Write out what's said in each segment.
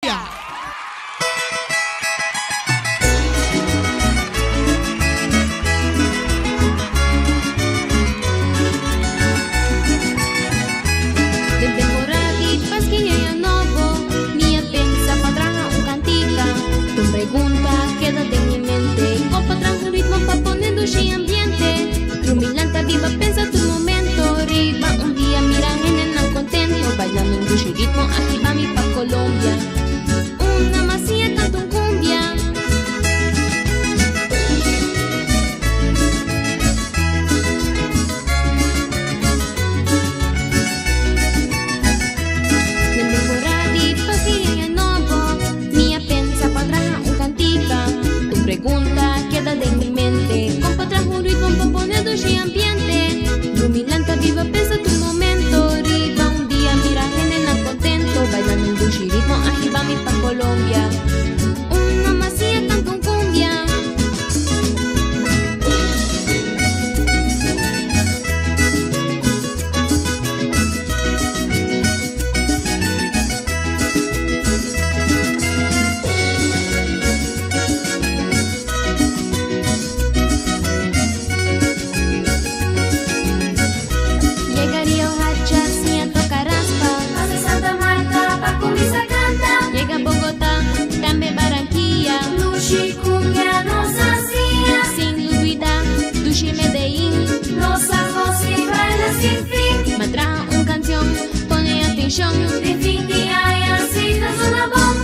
Del temporada di pasquilla e nuovo, mia pensa patrana un cantica. Tu pregunta quédate en mi mente, con patrón un ritmo pa poniéndose en ambiente. Rumilanta viva pensa tu momento, arriba un día mira en el contento, bailando en tu ritmo, aquí va mi pa Colombia. Una masía canto un cumbia. Del temporada di pasquilla e nuovo, mia pensa patrana un cantica. Tu pregunta quédate en mi mente, con patrón un ritmo pa poniéndose en ambiente. Rumilanta viva pensa tu momento, arriba un día mira en el contento, bailando en tu ritmo, aquí va mi pa Colombia. Una masía canto un cumbia. Llegaría Oaxaca, siento caraspa. Hace Santa Marta, pa' cumbia canta. Llega Bogotá, también Barranquilla. Luchi, cumbia, nos hacía. Sin duda, Dushi Medellín. Los ajos y baila sin fin. Me trajo una canción, pone atención. De fin día y así te suena bon.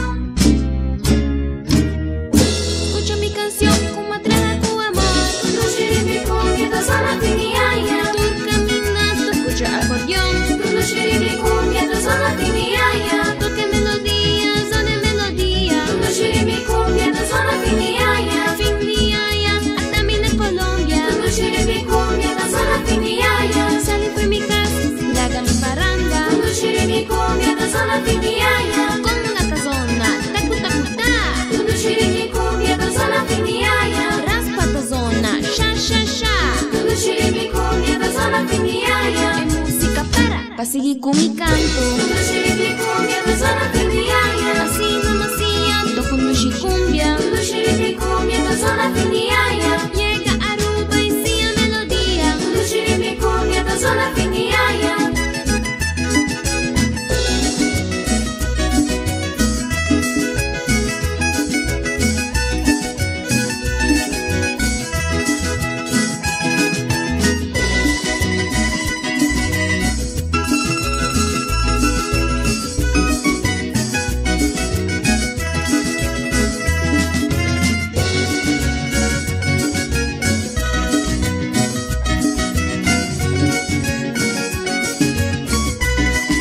Escucha mi canción, como atrae tu amor. Luchi, mi cumbia, te suena fin día ya. Tú caminas, tú escucha acordeón. Luchi, mi cumbia, te suena fin día ya. Toque melodía, son de melodía. Luchi, mi cumbia, te suena fin día ya. Fin día ya, hasta mi de Colombia. Luchi, mi cumbia, te suena fin día ya. Salí fue mi casa, la haga mi parranda. Luchi, mi cumbia, te suena fin día ya. Con una tazona, tacu tacu ta. Luchi, mi cumbia, te suena fin día ya. Raspa tazona, sha sha sha. Luchi, mi cumbia, te suena fin día ya. En música para seguir con mi canto. Luchi, mi cumbia, te suena fin día ya. Así nomás siento con mi cumbia. Luchi, mi cumbia, te suena fin día ya. Llega Aruba y sigue melodía. Luchi, mi cumbia, te suena fin día ya.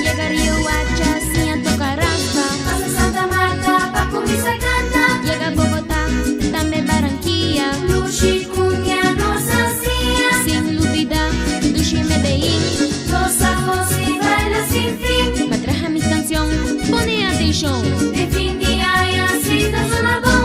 Llega Río Hacha, siento caraspa. Hace Santa Marta, pa' cumbia canta. Llega Bogotá, también Barranquilla. Luchi, cumbia, nos hacía. Sin duda, Dushi Medellín. Los ajos y baila sin fin. Me traje mi canción, pone atención. De fin día y así te suena bon.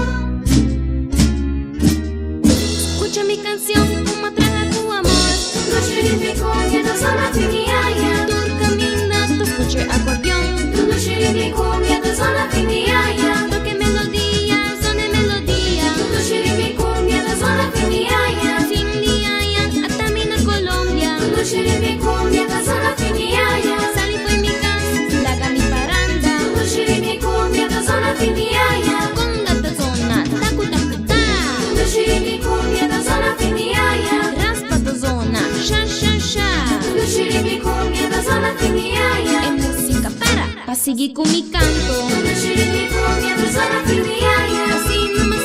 Escucha mi canción, como atrae tu amor. Luchi, mi cumbia, te suena fin día ya. Tú caminas, tú escucha acordeón. Luchi, mi cumbia, te suena fin día ya. Toque melodía, son de melodía. Luchi, mi cumbia, te suena fin día ya. Fin día ya, hasta mi de Colombia. Luchi, mi cumbia, te suena fin día ya. Salí fue mi casa, la haga mi parranda. Luchi, mi cumbia, te suena fin día ya. Con la tazona, tacu tacu ta. Luchi, mi cumbia, te suena fin día ya. Raspa tazona, sha sha sha. Luchi, mi cumbia, te suena fin día ya. En música para seguir con mi canto. Luchi, mi cumbia, te suena fin día ya. Así nomás